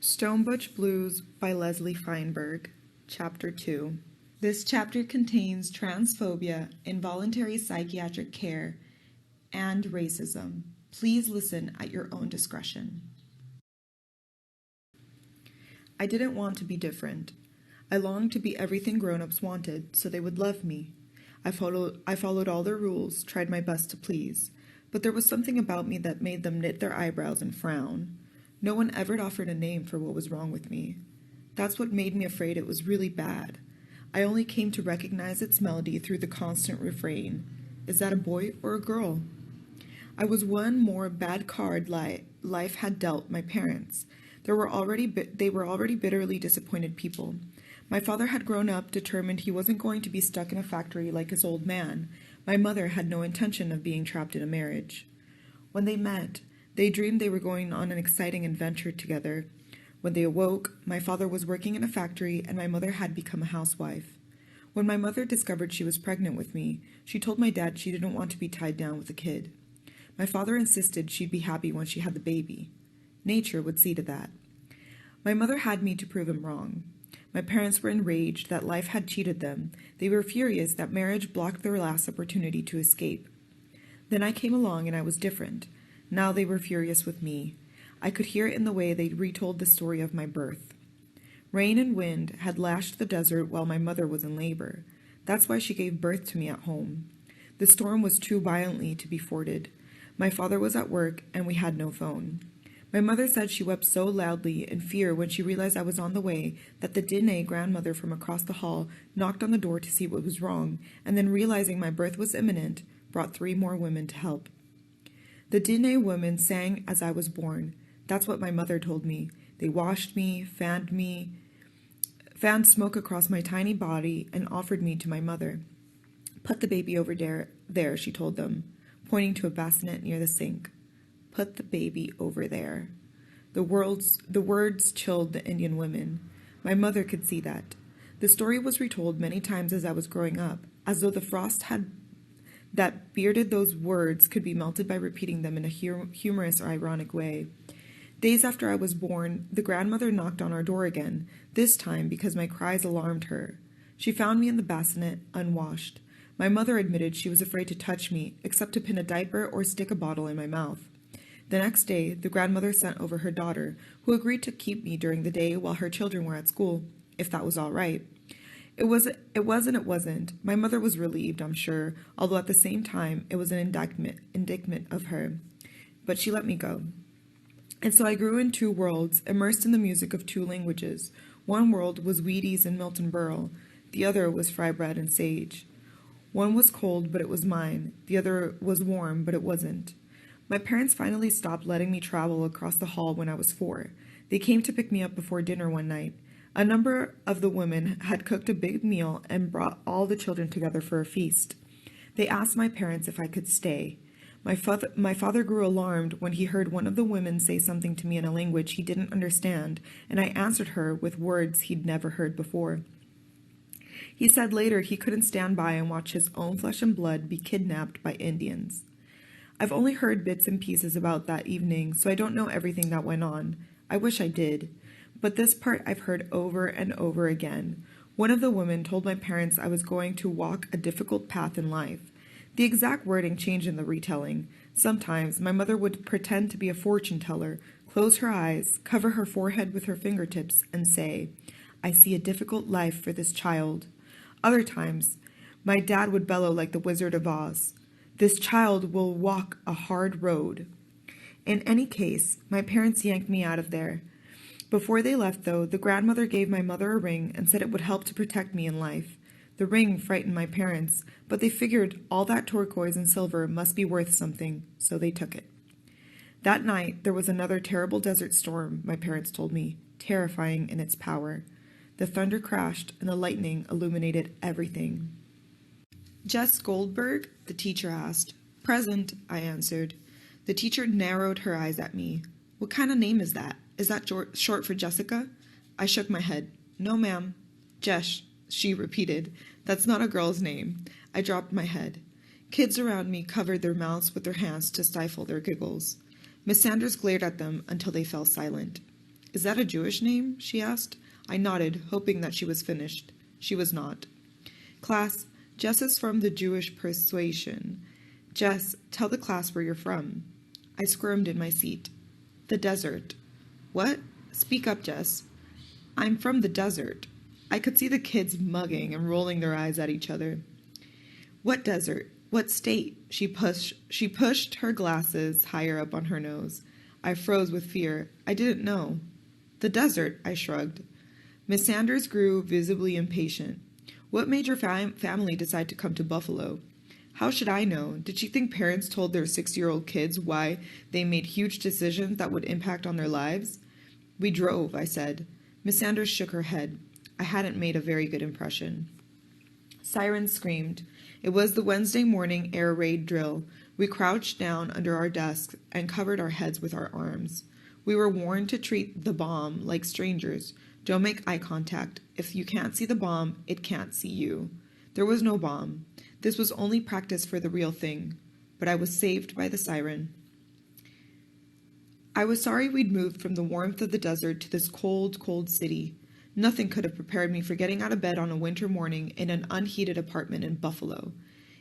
Stone Butch Blues by Leslie Feinberg, Chapter 2. This chapter contains transphobia, involuntary psychiatric care, and racism. Please listen at your own discretion. I didn't want to be different. I longed to be everything grown-ups wanted, so they would love me. I followed all their rules, tried my best to please, but there was something about me that made them knit their eyebrows and frown. No one ever offered a name for what was wrong with me. That's what made me afraid it was really bad. I only came to recognize its melody through the constant refrain. Is that a boy or a girl? I was one more bad card life had dealt my parents. They were already bitterly disappointed people. My father had grown up determined he wasn't going to be stuck in a factory like his old man. My mother had no intention of being trapped in a marriage. When they met, they dreamed they were going on an exciting adventure together. When they awoke, my father was working in a factory and my mother had become a housewife. When my mother discovered she was pregnant with me, she told my dad she didn't want to be tied down with a kid. My father insisted she'd be happy when she had the baby. Nature would see to that. My mother had me to prove him wrong. My parents were enraged that life had cheated them. They were furious that marriage blocked their last opportunity to escape. Then I came along and I was different. Now they were furious with me. I could hear it in the way they retold the story of my birth. Rain and wind had lashed the desert while my mother was in labor. That's why she gave birth to me at home. The storm was too violently to be forded. My father was at work and we had no phone. My mother said she wept so loudly in fear when she realized I was on the way that the Diné grandmother from across the hall knocked on the door to see what was wrong, and then realizing my birth was imminent, brought 3 more women to help. The Diné women sang as I was born. That's what my mother told me. They washed me, fanned smoke across my tiny body, and offered me to my mother. Put the baby over there, she told them, pointing to a bassinet near the sink. Put the baby over there. The words chilled the Indian women. My mother could see that. The story was retold many times as I was growing up, as though the frost that bearded those words could be melted by repeating them in a humorous or ironic way. Days after I was born, the grandmother knocked on our door again, this time because my cries alarmed her. She found me in the bassinet, unwashed. My mother admitted she was afraid to touch me, except to pin a diaper or stick a bottle in my mouth. The next day, the grandmother sent over her daughter, who agreed to keep me during the day while her children were at school, if that was all right. It was and it wasn't. My mother was relieved, I'm sure, although at the same time it was an indictment of her. But she let me go. And so I grew in 2 worlds, immersed in the music of 2 languages. One world was Wheaties and Milton Berle. The other was fry bread and sage. One was cold, but it was mine. The other was warm, but it wasn't. My parents finally stopped letting me travel across the hall when I was 4. They came to pick me up before dinner one night. A number of the women had cooked a big meal and brought all the children together for a feast. They asked my parents if I could stay. My father grew alarmed when he heard one of the women say something to me in a language he didn't understand, and I answered her with words he'd never heard before. He said later he couldn't stand by and watch his own flesh and blood be kidnapped by Indians. I've only heard bits and pieces about that evening, so I don't know everything that went on. I wish I did. But this part I've heard over and over again. One of the women told my parents I was going to walk a difficult path in life. The exact wording changed in the retelling. Sometimes my mother would pretend to be a fortune teller, close her eyes, cover her forehead with her fingertips, and say, "I see a difficult life for this child." Other times, my dad would bellow like the Wizard of Oz, "This child will walk a hard road." In any case, my parents yanked me out of there. Before they left, though, the grandmother gave my mother a ring and said it would help to protect me in life. The ring frightened my parents, but they figured all that turquoise and silver must be worth something, so they took it. That night, there was another terrible desert storm, my parents told me, terrifying in its power. The thunder crashed and the lightning illuminated everything. "Jess Goldberg?" the teacher asked. "Present," I answered. The teacher narrowed her eyes at me. "What kind of name is that? Is that short for Jessica?" I shook my head. "No, ma'am." "Jess," she repeated. "That's not a girl's name." I dropped my head. Kids around me covered their mouths with their hands to stifle their giggles. Miss Sanders glared at them until they fell silent. Is that a Jewish name? She asked. I nodded, hoping that she was finished. She was not. Class, Jess is from the Jewish persuasion. Jess, tell the class where you're from. I squirmed in my seat. The desert. What? Speak up, Jess. I'm from the desert. I could see the kids mugging and rolling their eyes at each other. What desert? What state? She pushed her glasses higher up on her nose. I froze with fear. I didn't know. The desert, I shrugged. Miss Sanders grew visibly impatient. What made your family decide to come to Buffalo? How should I know? Did she think parents told their 6-year-old kids why they made huge decisions that would impact on their lives? We drove, I said. Miss Sanders shook her head. I hadn't made a very good impression. Sirens screamed. It was the Wednesday morning air raid drill. We crouched down under our desks and covered our heads with our arms. We were warned to treat the bomb like strangers. Don't make eye contact. If you can't see the bomb, it can't see you. There was no bomb. This was only practice for the real thing. But I was saved by the siren. I was sorry we'd moved from the warmth of the desert to this cold, cold city. Nothing could have prepared me for getting out of bed on a winter morning in an unheated apartment in Buffalo.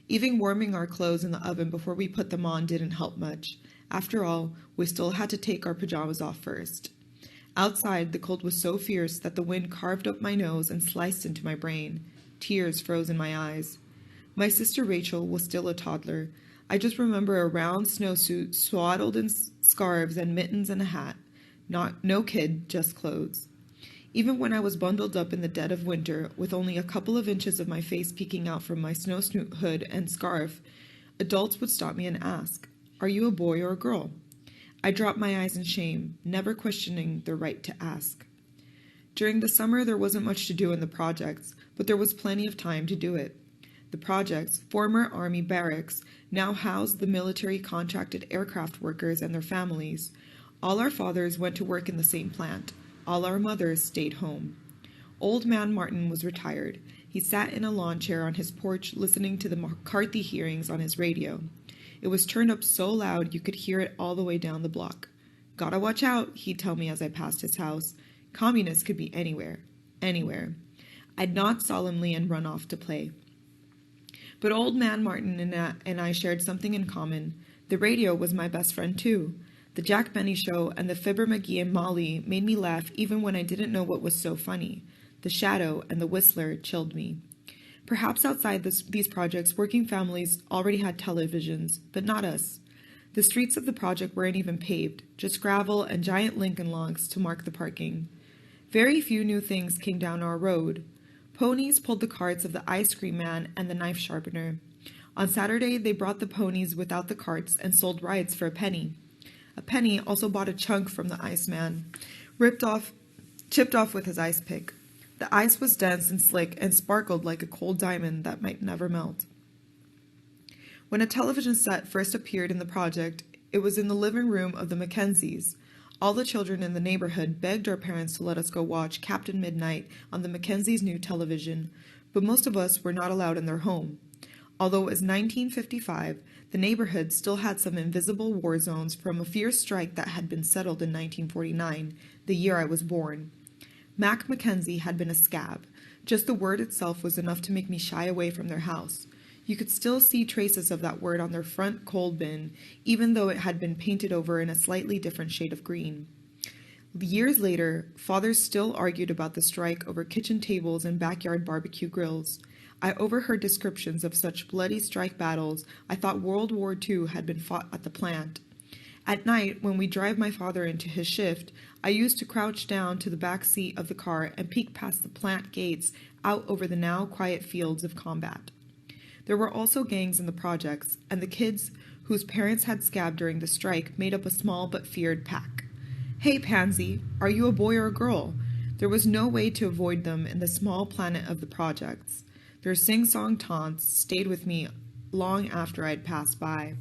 Even warming our clothes in the oven before we put them on didn't help much. After all, we still had to take our pajamas off first. Outside, the cold was so fierce that the wind carved up my nose and sliced into my brain. Tears froze in my eyes. My sister Rachel was still a toddler. I just remember a round snowsuit swaddled in scarves and mittens and a hat. No kid, just clothes. Even when I was bundled up in the dead of winter, with only a couple of inches of my face peeking out from my snowsuit hood and scarf, adults would stop me and ask, "Are you a boy or a girl?" I dropped my eyes in shame, never questioning their right to ask. During the summer, there wasn't much to do in the projects, but there was plenty of time to do it. The projects, former Army barracks, now housed the military contracted aircraft workers and their families. All our fathers went to work in the same plant. All our mothers stayed home. Old Man Martin was retired. He sat in a lawn chair on his porch listening to the McCarthy hearings on his radio. It was turned up so loud you could hear it all the way down the block. "Gotta watch out," he'd tell me as I passed his house. Communists could be anywhere. Anywhere. I'd nod solemnly and run off to play. But Old Man Martin and I shared something in common. The radio was my best friend too. The Jack Benny Show and the Fibber McGee and Molly made me laugh even when I didn't know what was so funny. The Shadow and the Whistler chilled me. Perhaps outside these projects, working families already had televisions, but not us. The streets of the project weren't even paved, just gravel and giant Lincoln logs to mark the parking. Very few new things came down our road. Ponies pulled the carts of the ice cream man and the knife sharpener. On Saturday, they brought the ponies without the carts and sold rides for a penny. A penny also bought a chunk from the ice man, chipped off with his ice pick. The ice was dense and slick and sparkled like a cold diamond that might never melt. When a television set first appeared in the project, it was in the living room of the Mackenzies. All the children in the neighborhood begged our parents to let us go watch Captain Midnight on the Mackenzies' new television, but most of us were not allowed in their home. Although it was 1955, the neighborhood still had some invisible war zones from a fierce strike that had been settled in 1949, the year I was born. Mac Mackenzie had been a scab. Just the word itself was enough to make me shy away from their house. You could still see traces of that word on their front coal bin, even though it had been painted over in a slightly different shade of green. Years later, fathers still argued about the strike over kitchen tables and backyard barbecue grills. I overheard descriptions of such bloody strike battles I thought World War II had been fought at the plant. At night, when we drive my father into his shift, I used to crouch down to the back seat of the car and peek past the plant gates out over the now quiet fields of combat. There were also gangs in the projects, and the kids whose parents had scabbed during the strike made up a small but feared pack. "Hey, Pansy, are you a boy or a girl?" There was no way to avoid them in the small planet of the projects. Their sing-song taunts stayed with me long after I'd passed by.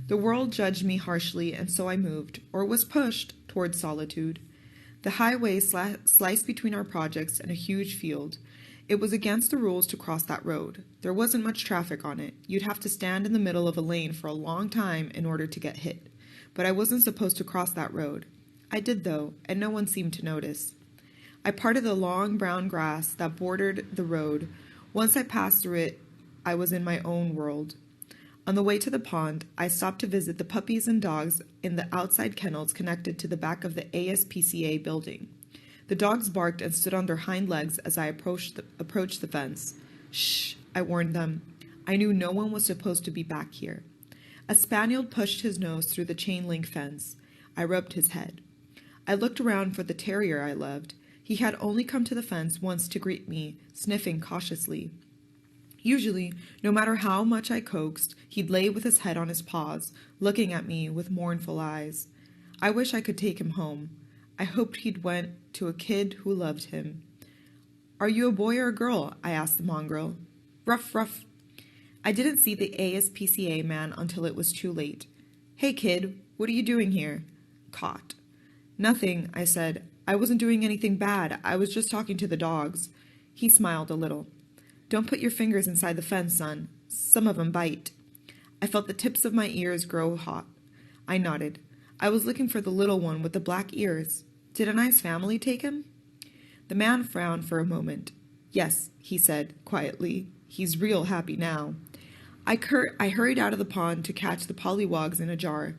The world judged me harshly, and so I moved, or was pushed, towards solitude. The highway sliced between our projects and a huge field. It was against the rules to cross that road. There wasn't much traffic on it. You'd have to stand in the middle of a lane for a long time in order to get hit. But I wasn't supposed to cross that road. I did, though, and no one seemed to notice. I parted the long brown grass that bordered the road. Once I passed through it, I was in my own world. On the way to the pond, I stopped to visit the puppies and dogs in the outside kennels connected to the back of the ASPCA building. The dogs barked and stood on their hind legs as I approached the fence. Shh, I warned them. I knew no one was supposed to be back here. A spaniel pushed his nose through the chain-link fence. I rubbed his head. I looked around for the terrier I loved. He had only come to the fence once to greet me, sniffing cautiously. Usually, no matter how much I coaxed, he'd lay with his head on his paws, looking at me with mournful eyes. I wish I could take him home. I hoped he'd went to a kid who loved him. "Are you a boy or a girl?" I asked the mongrel. "Ruff, ruff." I didn't see the ASPCA man until it was too late. "Hey, kid, what are you doing here?" Caught. "Nothing," I said. "I wasn't doing anything bad. I was just talking to the dogs." He smiled a little. "Don't put your fingers inside the fence, son. Some of 'em bite." I felt the tips of my ears grow hot. I nodded. I was looking for the little one with the black ears. Did a nice family take him? The man frowned for a moment. "Yes," he said quietly. "He's real happy now." I hurried out of the pond to catch the pollywogs in a jar.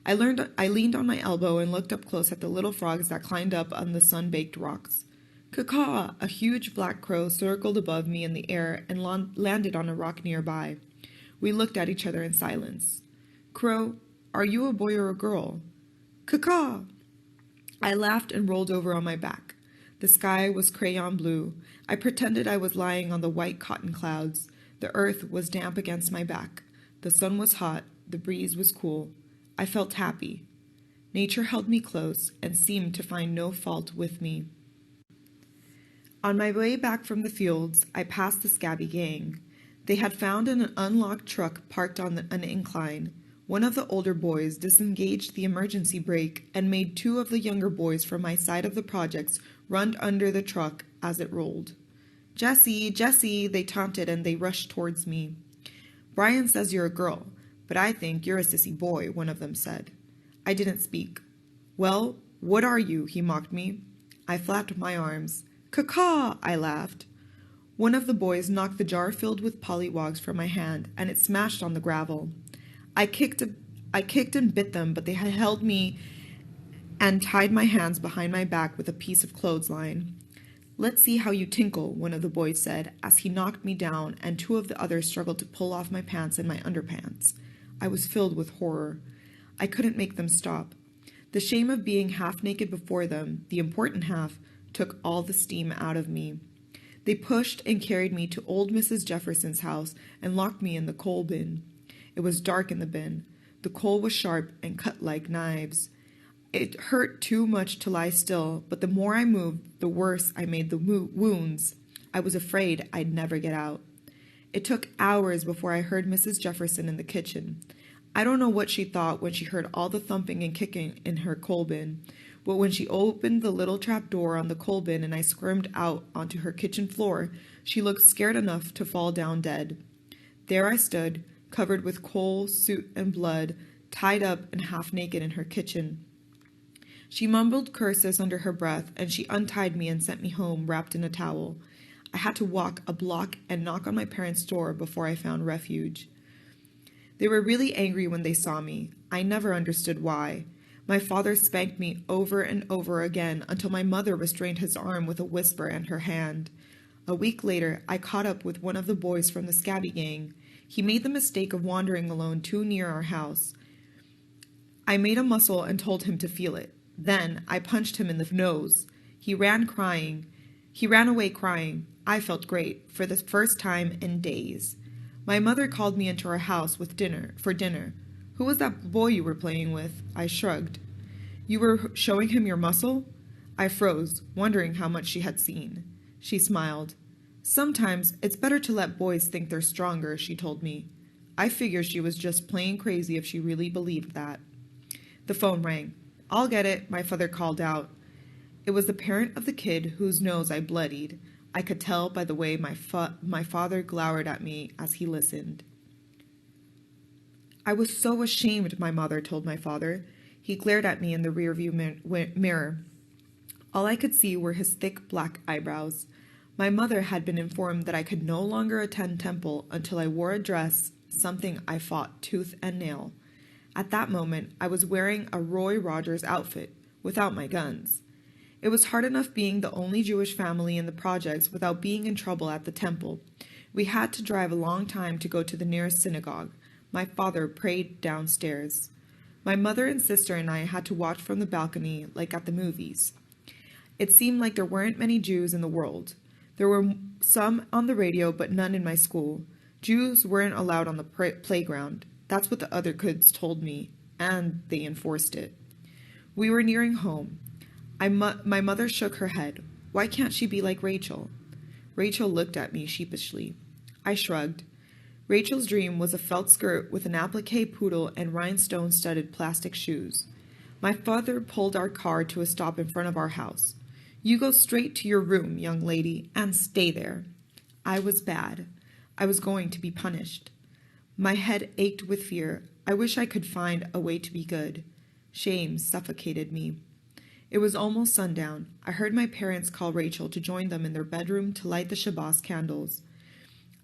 I leaned on my elbow and looked up close at the little frogs that climbed up on the sun-baked rocks. Caw-caw! A huge black crow circled above me in the air and landed on a rock nearby. We looked at each other in silence. "Crow, are you a boy or a girl?" "Caw-caw!" I laughed and rolled over on my back. The sky was crayon blue. I pretended I was lying on the white cotton clouds. The earth was damp against my back. The sun was hot. The breeze was cool. I felt happy. Nature held me close and seemed to find no fault with me. On my way back from the fields, I passed the Scabby gang. They had found an unlocked truck parked on an incline. One of the older boys disengaged the emergency brake and made two of the younger boys from my side of the projects run under the truck as it rolled. "Jessie, Jessie," they taunted and they rushed towards me. "Brian says you're a girl, but I think you're a sissy boy," one of them said. I didn't speak. "Well, what are you?" he mocked me. I flapped my arms. "Caw-caw!" I laughed. One of the boys knocked the jar filled with pollywogs from my hand, and it smashed on the gravel. I kicked and bit them, but they had held me and tied my hands behind my back with a piece of clothesline. "Let's see how you tinkle," one of the boys said, as he knocked me down, and two of the others struggled to pull off my pants and my underpants. I was filled with horror. I couldn't make them stop. The shame of being half naked before them, the important half, took all the steam out of me. They pushed and carried me to old Mrs. Jefferson's house and locked me in the coal bin. It was dark in the bin. The coal was sharp and cut like knives. It hurt too much to lie still, but the more I moved, the worse I made the wounds. I was afraid I'd never get out. It took hours before I heard Mrs. Jefferson in the kitchen. I don't know what she thought when she heard all the thumping and kicking in her coal bin, but when she opened the little trap door on the coal bin and I squirmed out onto her kitchen floor, she looked scared enough to fall down dead. There I stood, covered with coal, soot, and blood, tied up and half naked in her kitchen. She mumbled curses under her breath, and she untied me and sent me home wrapped in a towel. I had to walk a block and knock on my parents' door before I found refuge. They were really angry when they saw me. I never understood why. My father spanked me over and over again until my mother restrained his arm with a whisper and her hand. A week later, I caught up with one of the boys from the Scabby gang. He made the mistake of wandering alone too near our house. I made a muscle and told him to feel it. Then I punched him in the nose. He ran away crying. I felt great, for the first time in days. My mother called me into our house for dinner. "Who was that boy you were playing with?" I shrugged. "You were showing him your muscle?" I froze, wondering how much she had seen. She smiled. "Sometimes it's better to let boys think they're stronger," she told me. I figured she was just plain crazy if she really believed that. The phone rang. "I'll get it," my father called out. It was the parent of the kid whose nose I bloodied. I could tell by the way my father glowered at me as he listened. "I was so ashamed," my mother told my father. He glared at me in the rearview mirror. All I could see were his thick black eyebrows. My mother had been informed that I could no longer attend temple until I wore a dress, something I fought tooth and nail. At that moment, I was wearing a Roy Rogers outfit, without my guns. It was hard enough being the only Jewish family in the projects without being in trouble at the temple. We had to drive a long time to go to the nearest synagogue. My father prayed downstairs. My mother and sister and I had to watch from the balcony like at the movies. It seemed like there weren't many Jews in the world. There were some on the radio, but none in my school. Jews weren't allowed on the playground. That's what the other kids told me, and they enforced it. We were nearing home. My mother shook her head. Why can't she be like Rachel? Rachel looked at me sheepishly. I shrugged. Rachel's dream was a felt skirt with an applique poodle and rhinestone-studded plastic shoes. My father pulled our car to a stop in front of our house. You go straight to your room, young lady, and stay there. I was bad. I was going to be punished. My head ached with fear. I wish I could find a way to be good. Shame suffocated me. It was almost sundown. I heard my parents call Rachel to join them in their bedroom to light the Shabbos candles.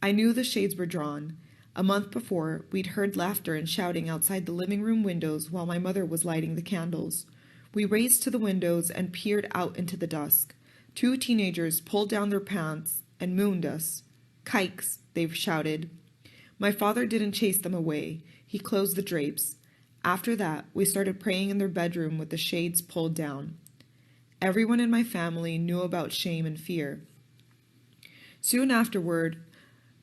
I knew the shades were drawn. A month before, we'd heard laughter and shouting outside the living room windows while my mother was lighting the candles. We raced to the windows and peered out into the dusk. 2 teenagers pulled down their pants and mooned us. Kikes, they shouted. My father didn't chase them away. He closed the drapes. After that, we started praying in their bedroom with the shades pulled down. Everyone in my family knew about shame and fear. Soon afterward,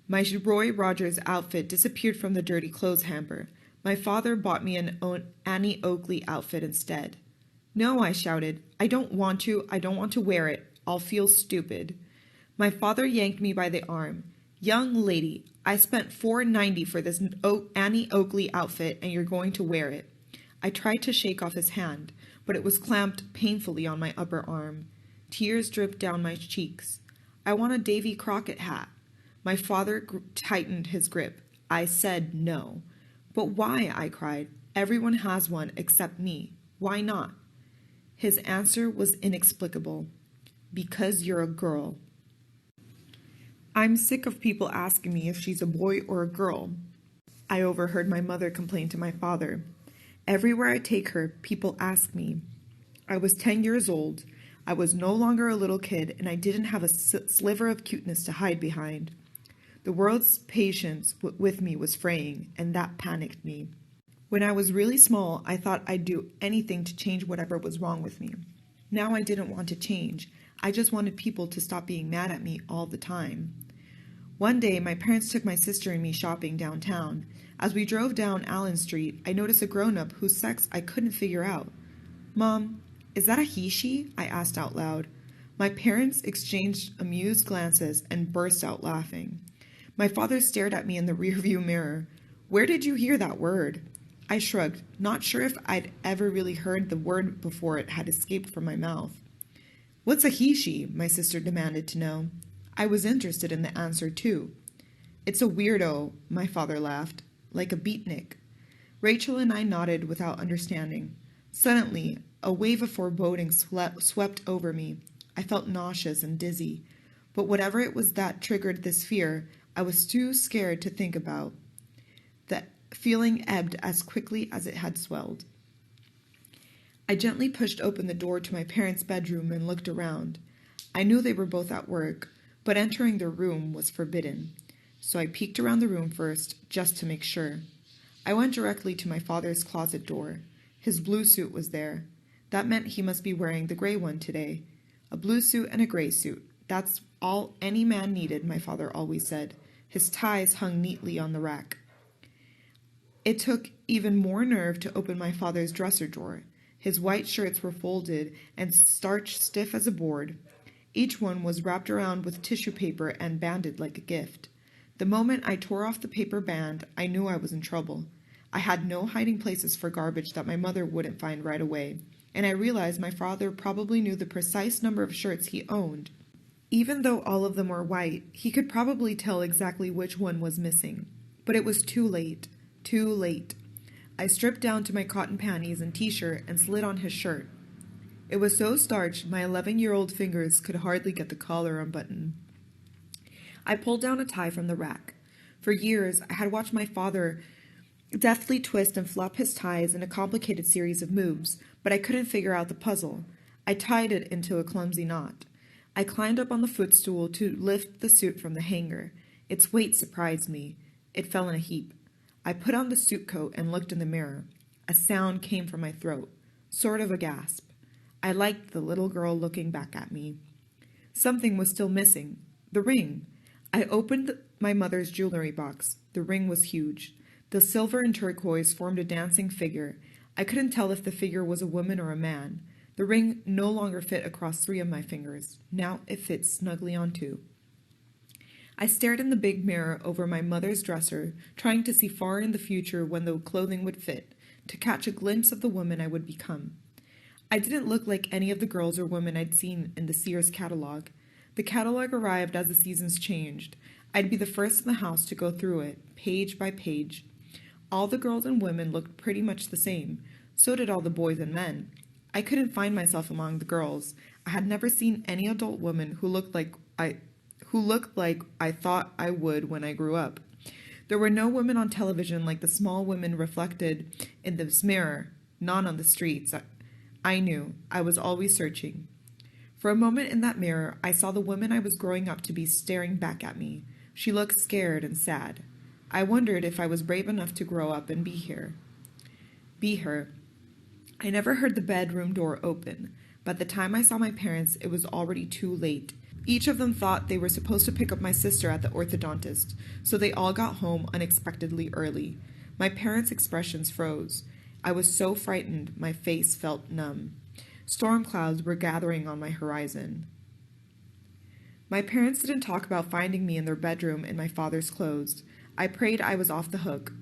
my Roy Rogers outfit disappeared from the dirty clothes hamper. My father bought me an Annie Oakley outfit instead. No, I shouted. I don't want to wear it. I'll feel stupid. My father yanked me by the arm. Young lady, I spent $4.90 for this Annie Oakley outfit, and you're going to wear it. I tried to shake off his hand, but it was clamped painfully on my upper arm. Tears dripped down my cheeks. I want a Davy Crockett hat. My father tightened his grip. I said no. But why? I cried. Everyone has one except me. Why not? His answer was inexplicable. Because you're a girl. I'm sick of people asking me if she's a boy or a girl. I overheard my mother complain to my father. Everywhere I take her, people ask me. I was 10 years old. I was no longer a little kid, and I didn't have a sliver of cuteness to hide behind. The world's patience with me was fraying, and that panicked me. When I was really small, I thought I'd do anything to change whatever was wrong with me. Now I didn't want to change. I just wanted people to stop being mad at me all the time. One day, my parents took my sister and me shopping downtown. As we drove down Allen Street, I noticed a grown-up whose sex I couldn't figure out. Mom, is that a he-she? I asked out loud. My parents exchanged amused glances and burst out laughing. My father stared at me in the rearview mirror. Where did you hear that word? I shrugged, not sure if I'd ever really heard the word before it had escaped from my mouth. What's a he-she? My sister demanded to know. I was interested in the answer, too. It's a weirdo, my father laughed, like a beatnik. Rachel and I nodded without understanding. Suddenly, a wave of foreboding swept over me. I felt nauseous and dizzy. But whatever it was that triggered this fear, I was too scared to think about. The feeling ebbed as quickly as it had swelled. I gently pushed open the door to my parents' bedroom and looked around. I knew they were both at work, but entering their room was forbidden. So I peeked around the room first, just to make sure. I went directly to my father's closet door. His blue suit was there. That meant he must be wearing the gray one today. A blue suit and a gray suit. That's all any man needed, my father always said. His ties hung neatly on the rack. It took even more nerve to open my father's dresser drawer. His white shirts were folded and starched stiff as a board. Each one was wrapped around with tissue paper and banded like a gift. The moment I tore off the paper band, I knew I was in trouble. I had no hiding places for garbage that my mother wouldn't find right away, and I realized my father probably knew the precise number of shirts he owned. Even though all of them were white, he could probably tell exactly which one was missing. But it was too late. Too late. I stripped down to my cotton panties and t-shirt and slid on his shirt. It was so starched my 11-year-old fingers could hardly get the collar unbuttoned. I pulled down a tie from the rack. For years, I had watched my father deftly twist and flop his ties in a complicated series of moves, but I couldn't figure out the puzzle. I tied it into a clumsy knot. I climbed up on the footstool to lift the suit from the hanger. Its weight surprised me. It fell in a heap. I put on the suit coat and looked in the mirror. A sound came from my throat, sort of a gasp. I liked the little girl looking back at me. Something was still missing. The ring. I opened my mother's jewelry box. The ring was huge. The silver and turquoise formed a dancing figure. I couldn't tell if the figure was a woman or a man. The ring no longer fit across 3 of my fingers. Now it fit snugly on 2. I stared in the big mirror over my mother's dresser, trying to see far in the future when the clothing would fit, to catch a glimpse of the woman I would become. I didn't look like any of the girls or women I'd seen in the Sears catalog. The catalog arrived as the seasons changed. I'd be the first in the house to go through it, page by page. All the girls and women looked pretty much the same. So did all the boys and men. I couldn't find myself among the girls. I had never seen any adult woman who looked like I thought I would when I grew up. There were no women on television like the small women reflected in this mirror, none on the streets. I knew. I was always searching. For a moment in that mirror, I saw the woman I was growing up to be staring back at me. She looked scared and sad. I wondered if I was brave enough to grow up and be her. I never heard the bedroom door open. By the time I saw my parents, it was already too late. Each of them thought they were supposed to pick up my sister at the orthodontist, so they all got home unexpectedly early. My parents' expressions froze. I was so frightened, my face felt numb. Storm clouds were gathering on my horizon. My parents didn't talk about finding me in their bedroom in my father's clothes. I prayed I was off the hook.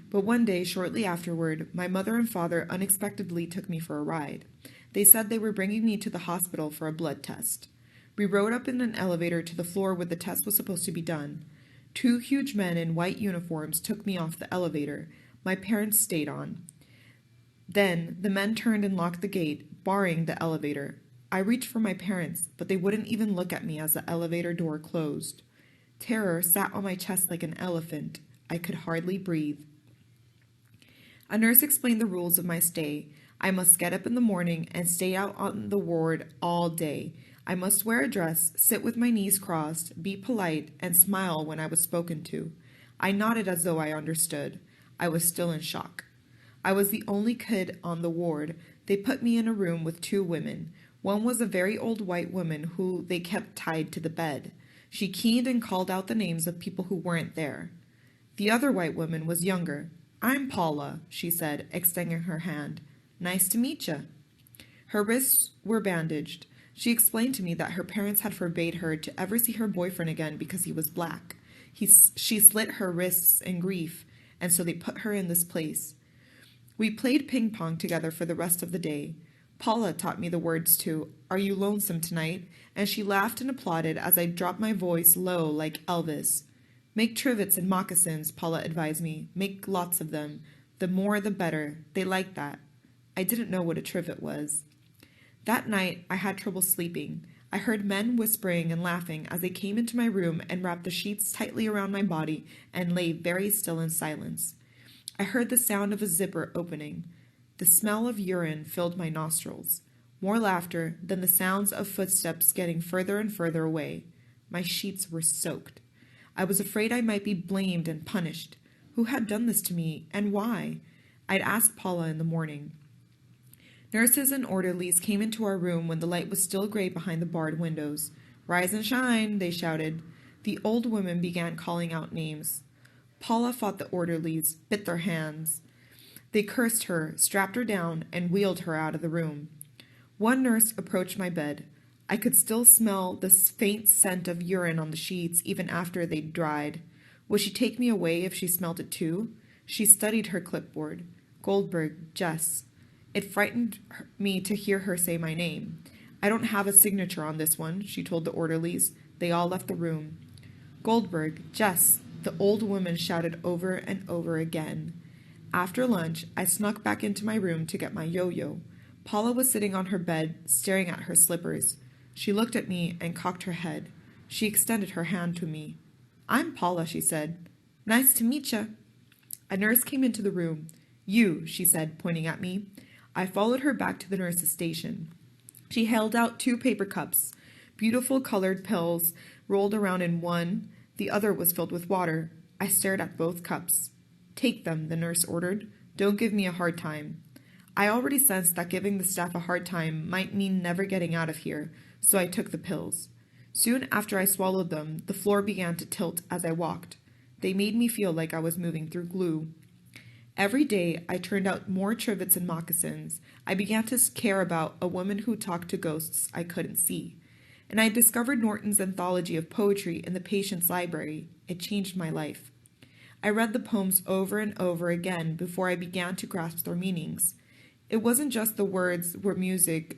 But one day, shortly afterward, my mother and father unexpectedly took me for a ride. They said they were bringing me to the hospital for a blood test. We rode up in an elevator to the floor where the test was supposed to be done. 2 huge men in white uniforms took me off the elevator. My parents stayed on. Then, the men turned and locked the gate, barring the elevator. I reached for my parents, but they wouldn't even look at me as the elevator door closed. Terror sat on my chest like an elephant. I could hardly breathe. A nurse explained the rules of my stay. I must get up in the morning and stay out on the ward all day. I must wear a dress, sit with my knees crossed, be polite, and smile when I was spoken to. I nodded as though I understood. I was still in shock. I was the only kid on the ward. They put me in a room with 2 women. One was a very old white woman who they kept tied to the bed. She keened and called out the names of people who weren't there. The other white woman was younger. "I'm Paula," she said, extending her hand. "Nice to meet ya." Her wrists were bandaged. She explained to me that her parents had forbade her to ever see her boyfriend again because he was black. She slit her wrists in grief, and so they put her in this place. We played ping pong together for the rest of the day. Paula taught me the words to "Are You Lonesome Tonight?" and she laughed and applauded as I dropped my voice low like Elvis. "Make trivets and moccasins," Paula advised me. "Make lots of them. The more the better. They like that." I didn't know what a trivet was. That night, I had trouble sleeping. I heard men whispering and laughing as they came into my room and wrapped the sheets tightly around my body and lay very still in silence. I heard the sound of a zipper opening. The smell of urine filled my nostrils. More laughter, then the sounds of footsteps getting further and further away. My sheets were soaked. I was afraid I might be blamed and punished. Who had done this to me, and why? I'd ask Paula in the morning. Nurses and orderlies came into our room when the light was still gray behind the barred windows. "Rise and shine," they shouted. The old women began calling out names. Paula fought the orderlies, bit their hands. They cursed her, strapped her down, and wheeled her out of the room. One nurse approached my bed. I could still smell the faint scent of urine on the sheets even after they'd dried. Would she take me away if she smelled it too? She studied her clipboard. Goldberg, Jess. It frightened me to hear her say my name. "I don't have a signature on this one," she told the orderlies. They all left the room. "Goldberg, Jess," the old woman shouted over and over again. After lunch, I snuck back into my room to get my yo-yo. Paula was sitting on her bed, staring at her slippers. She looked at me and cocked her head. She extended her hand to me. "I'm Paula," she said. "Nice to meet ya." A nurse came into the room. "You," she said, pointing at me. I followed her back to the nurse's station. She held out 2 paper cups. Beautiful colored pills rolled around in one. The other was filled with water. I stared at both cups. "Take them," the nurse ordered. "Don't give me a hard time." I already sensed that giving the staff a hard time might mean never getting out of here, so I took the pills. Soon after I swallowed them, the floor began to tilt as I walked. They made me feel like I was moving through glue. Every day, I turned out more trivets and moccasins. I began to care about a woman who talked to ghosts I couldn't see. And I discovered Norton's anthology of poetry in the patient's library. It changed my life. I read the poems over and over again before I began to grasp their meanings. It wasn't just the words were musical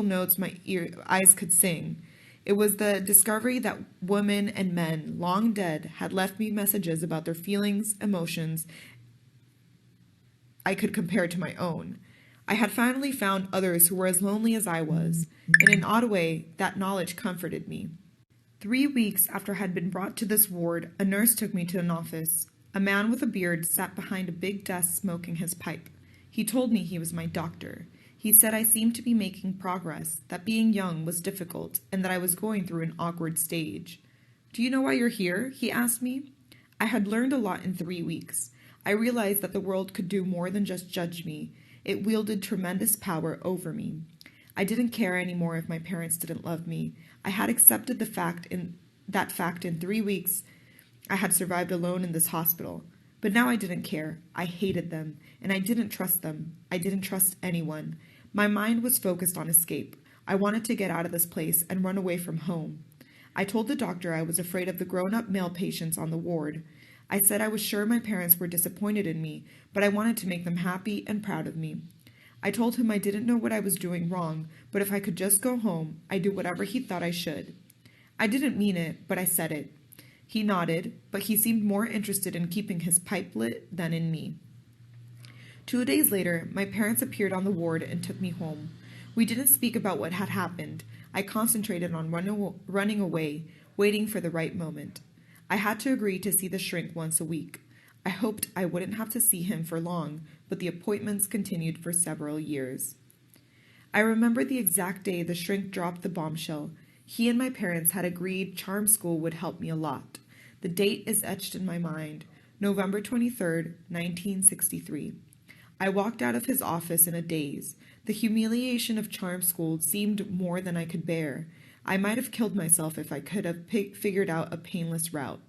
notes my eyes could sing. It was the discovery that women and men, long dead, had left me messages about their feelings, emotions I could compare to my own. I had finally found others who were as lonely as I was, and in an odd way, that knowledge comforted me. 3 weeks after I had been brought to this ward, a nurse took me to an office. A man with a beard sat behind a big desk smoking his pipe. He told me he was my doctor. He said I seemed to be making progress, that being young was difficult, and that I was going through an awkward stage. "Do you know why you're here?" he asked me. I had learned a lot in 3 weeks. I realized that the world could do more than just judge me. It wielded tremendous power over me. I didn't care anymore if my parents didn't love me. I had accepted that fact in 3 weeks. I had survived alone in this hospital. But now I didn't care. I hated them, and I didn't trust them. I didn't trust anyone. My mind was focused on escape. I wanted to get out of this place and run away from home. I told the doctor I was afraid of the grown-up male patients on the ward. I said I was sure my parents were disappointed in me, but I wanted to make them happy and proud of me. I told him I didn't know what I was doing wrong, but if I could just go home, I'd do whatever he thought I should. I didn't mean it, but I said it. He nodded, but he seemed more interested in keeping his pipe lit than in me. 2 days later, my parents appeared on the ward and took me home. We didn't speak about what had happened. I concentrated on running away, waiting for the right moment. I had to agree to see the shrink once a week. I hoped I wouldn't have to see him for long, but the appointments continued for several years. I remember the exact day the shrink dropped the bombshell. He and my parents had agreed charm school would help me a lot. The date is etched in my mind, November 23rd, 1963. I walked out of his office in a daze. The humiliation of charm school seemed more than I could bear. I might have killed myself if I could have figured out a painless route.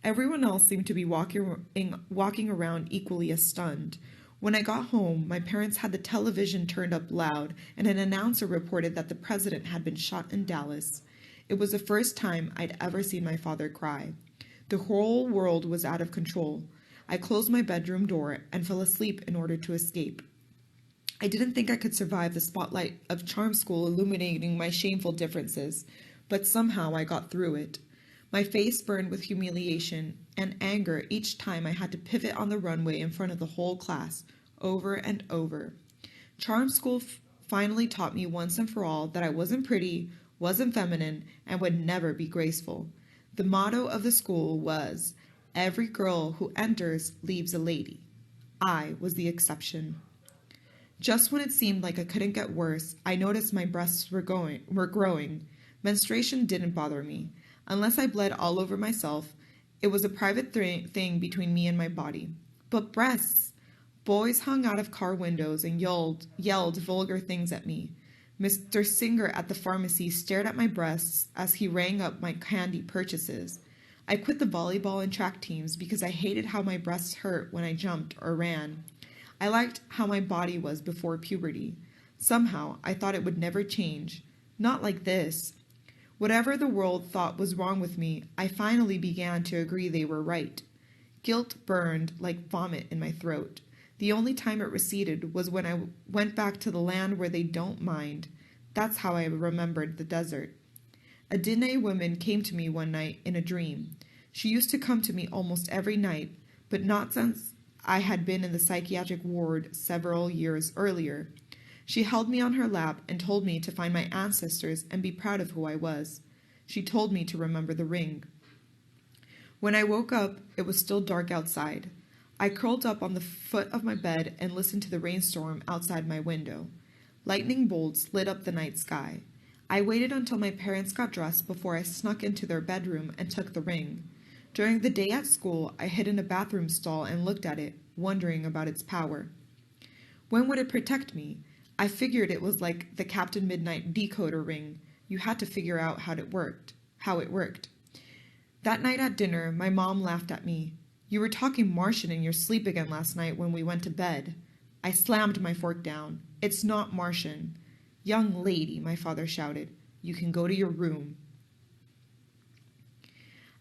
Everyone else seemed to be walking around equally as stunned. When I got home, my parents had the television turned up loud, and an announcer reported that the president had been shot in Dallas. It was the first time I'd ever seen my father cry. The whole world was out of control. I closed my bedroom door and fell asleep in order to escape. I didn't think I could survive the spotlight of charm school illuminating my shameful differences, but somehow I got through it. My face burned with humiliation and anger each time I had to pivot on the runway in front of the whole class, over and over. Charm school finally taught me once and for all that I wasn't pretty, wasn't feminine, and would never be graceful. The motto of the school was, "Every girl who enters leaves a lady." I was the exception. Just when it seemed like it couldn't get worse, I noticed my breasts were growing. Menstruation didn't bother me. Unless I bled all over myself, it was a private thing between me and my body. But breasts! Boys hung out of car windows and yelled vulgar things at me. Mr. Singer at the pharmacy stared at my breasts as he rang up my candy purchases. I quit the volleyball and track teams because I hated how my breasts hurt when I jumped or ran. I liked how my body was before puberty. Somehow, I thought it would never change. Not like this. Whatever the world thought was wrong with me, I finally began to agree they were right. Guilt burned like vomit in my throat. The only time it receded was when I went back to the land where they don't mind. That's how I remembered the desert. A Diné woman came to me one night in a dream. She used to come to me almost every night, but not since I had been in the psychiatric ward several years earlier. She held me on her lap and told me to find my ancestors and be proud of who I was. She told me to remember the ring. When I woke up, it was still dark outside. I curled up on the foot of my bed and listened to the rainstorm outside my window. Lightning bolts lit up the night sky. I waited until my parents got dressed before I snuck into their bedroom and took the ring. During the day at school, I hid in a bathroom stall and looked at it, wondering about its power. When would it protect me? I figured it was like the Captain Midnight decoder ring. You had to figure out how it worked. That night at dinner, my mom laughed at me. You were talking Martian in your sleep again last night when we went to bed. I slammed my fork down. It's not Martian. Young lady, my father shouted. You can go to your room.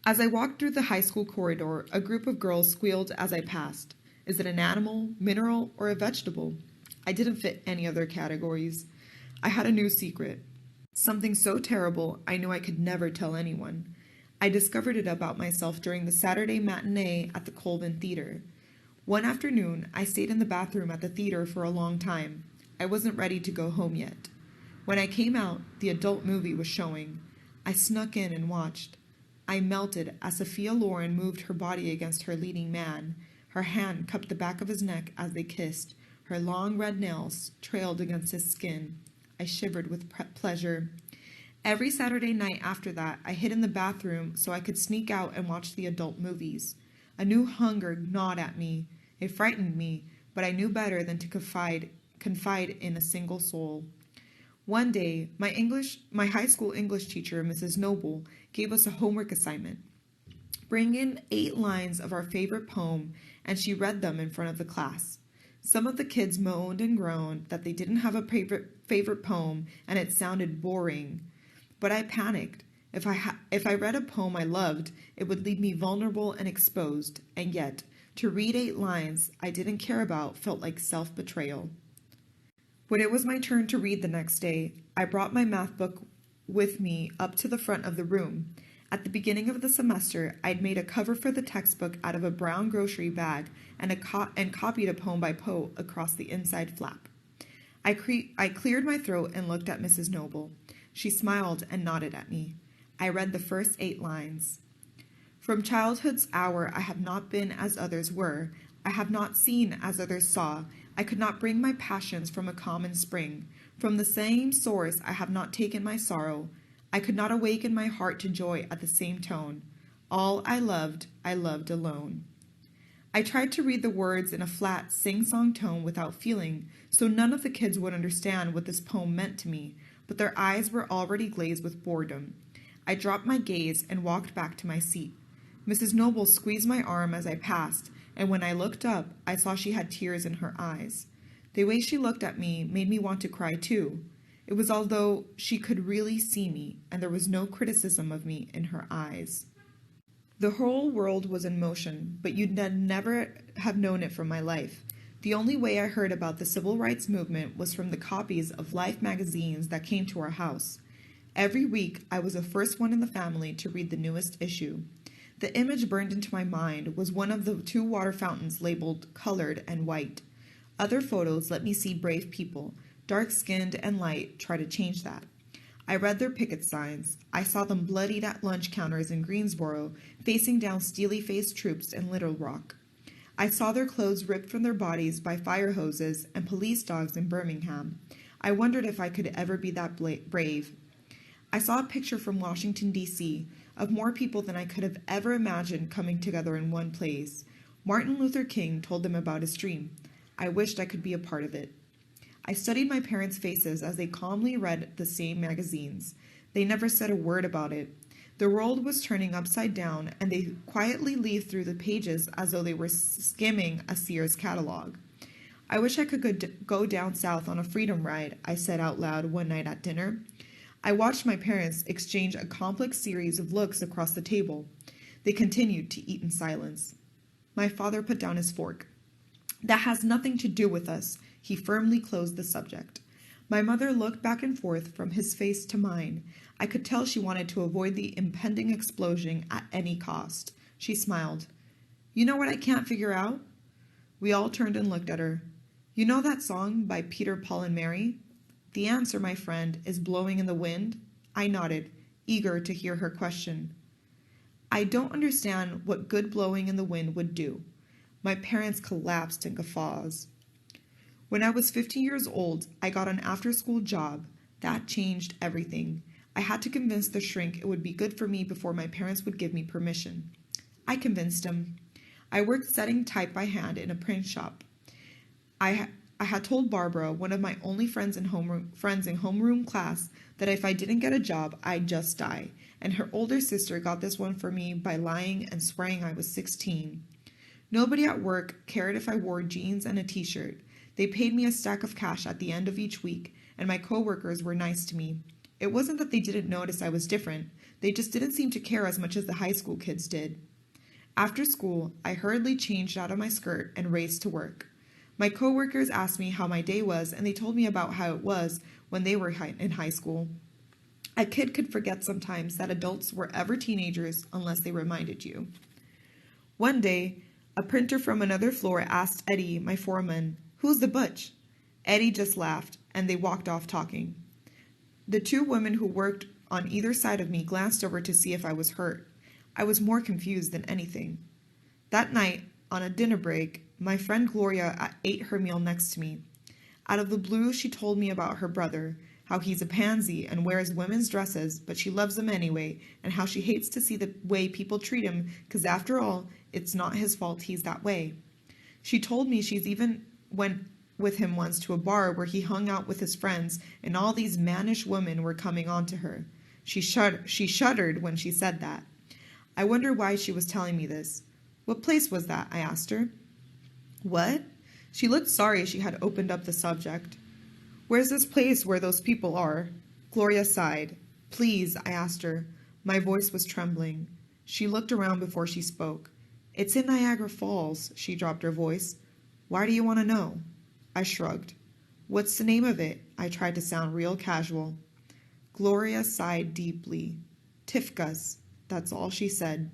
As I walked through the high school corridor, a group of girls squealed as I passed. Is it an animal, mineral, or a vegetable? I didn't fit any other categories. I had a new secret. Something so terrible, I knew I could never tell anyone. I discovered it about myself during the Saturday matinee at the Colvin Theater. One afternoon, I stayed in the bathroom at the theater for a long time. I wasn't ready to go home yet. When I came out, the adult movie was showing. I snuck in and watched. I melted as Sophia Loren moved her body against her leading man. Her hand cupped the back of his neck as they kissed. Her long red nails trailed against his skin. I shivered with pleasure. Every Saturday night after that, I hid in the bathroom so I could sneak out and watch the adult movies. A new hunger gnawed at me. It frightened me, but I knew better than to confide in a single soul. One day, my high school English teacher, Mrs. Noble, gave us a homework assignment. Bring in 8 lines of our favorite poem, and she read them in front of the class. Some of the kids moaned and groaned that they didn't have a favorite poem and it sounded boring. But I panicked. If I read a poem I loved, it would leave me vulnerable and exposed, and yet, to read 8 lines I didn't care about felt like self-betrayal. When it was my turn to read the next day, I brought my math book with me up to the front of the room. At the beginning of the semester, I'd made a cover for the textbook out of a brown grocery bag and copied a poem by Poe across the inside flap. I cleared my throat and looked at Mrs. Noble. She smiled and nodded at me. I read the first 8 lines. From childhood's hour I have not been as others were. I have not seen as others saw. I could not bring my passions from a common spring. From the same source I have not taken my sorrow. I could not awaken my heart to joy at the same tone. All I loved alone. I tried to read the words in a flat, sing-song tone without feeling, so none of the kids would understand what this poem meant to me, but their eyes were already glazed with boredom. I dropped my gaze and walked back to my seat. Mrs. Noble squeezed my arm as I passed, and when I looked up, I saw she had tears in her eyes. The way she looked at me made me want to cry too. It was as though she could really see me, and there was no criticism of me in her eyes. The whole world was in motion, but you'd never have known it from my life. The only way I heard about the civil rights movement was from the copies of Life magazines that came to our house. Every week, I was the first one in the family to read the newest issue. The image burned into my mind was one of the 2 water fountains labeled colored and white. Other photos let me see brave people, dark-skinned and light, try to change that. I read their picket signs. I saw them bloodied at lunch counters in Greensboro, facing down steely-faced troops in Little Rock. I saw their clothes ripped from their bodies by fire hoses and police dogs in Birmingham. I wondered if I could ever be that brave. I saw a picture from Washington, D.C., of more people than I could have ever imagined coming together in one place. Martin Luther King told them about his dream. I wished I could be a part of it. I studied my parents' faces as they calmly read the same magazines. They never said a word about it. The world was turning upside down, and they quietly leafed through the pages as though they were skimming a Sears catalog. I wish I could go down south on a freedom ride, I said out loud one night at dinner. I watched my parents exchange a complex series of looks across the table. They continued to eat in silence. My father put down his fork. That has nothing to do with us. He firmly closed the subject. My mother looked back and forth from his face to mine. I could tell she wanted to avoid the impending explosion at any cost. She smiled. You know what I can't figure out? We all turned and looked at her. You know that song by Peter, Paul, and Mary? The answer, my friend, is Blowing in the Wind. I nodded, eager to hear her question. I don't understand what good blowing in the wind would do. My parents collapsed in guffaws. When I was 15 years old, I got an after-school job. That changed everything. I had to convince the shrink it would be good for me before my parents would give me permission. I convinced him. I worked setting type by hand in a print shop. I had told Barbara, one of my only friends in homeroom class, that if I didn't get a job, I'd just die, and her older sister got this one for me by lying and swearing I was 16. Nobody at work cared if I wore jeans and a t-shirt. They paid me a stack of cash at the end of each week, and my coworkers were nice to me. It wasn't that they didn't notice I was different. They just didn't seem to care as much as the high school kids did. After school, I hurriedly changed out of my skirt and raced to work. My coworkers asked me how my day was, and they told me about how it was when they were in high school. A kid could forget sometimes that adults were ever teenagers unless they reminded you. One day, a printer from another floor asked Eddie, my foreman, "Who's the butch?" Eddie just laughed, and they walked off talking. The two women who worked on either side of me glanced over to see if I was hurt. I was more confused than anything. That night, on a dinner break, my friend Gloria ate her meal next to me. Out of the blue, she told me about her brother, how he's a pansy and wears women's dresses, but she loves him anyway, and how she hates to see the way people treat him, because after all, it's not his fault he's that way. She told me she's even went with him once to a bar where he hung out with his friends, and all these mannish women were coming on to her. She shuddered when she said that. I wonder why she was telling me this. What place was that? I asked her. What? She looked sorry she had opened up the subject. Where's this place where those people are? Gloria sighed. Please, I asked her. My voice was trembling. She looked around before she spoke. It's in Niagara Falls, she dropped her voice. Why do you want to know? I shrugged. What's the name of it? I tried to sound real casual. Gloria sighed deeply. Tifkas, that's all she said.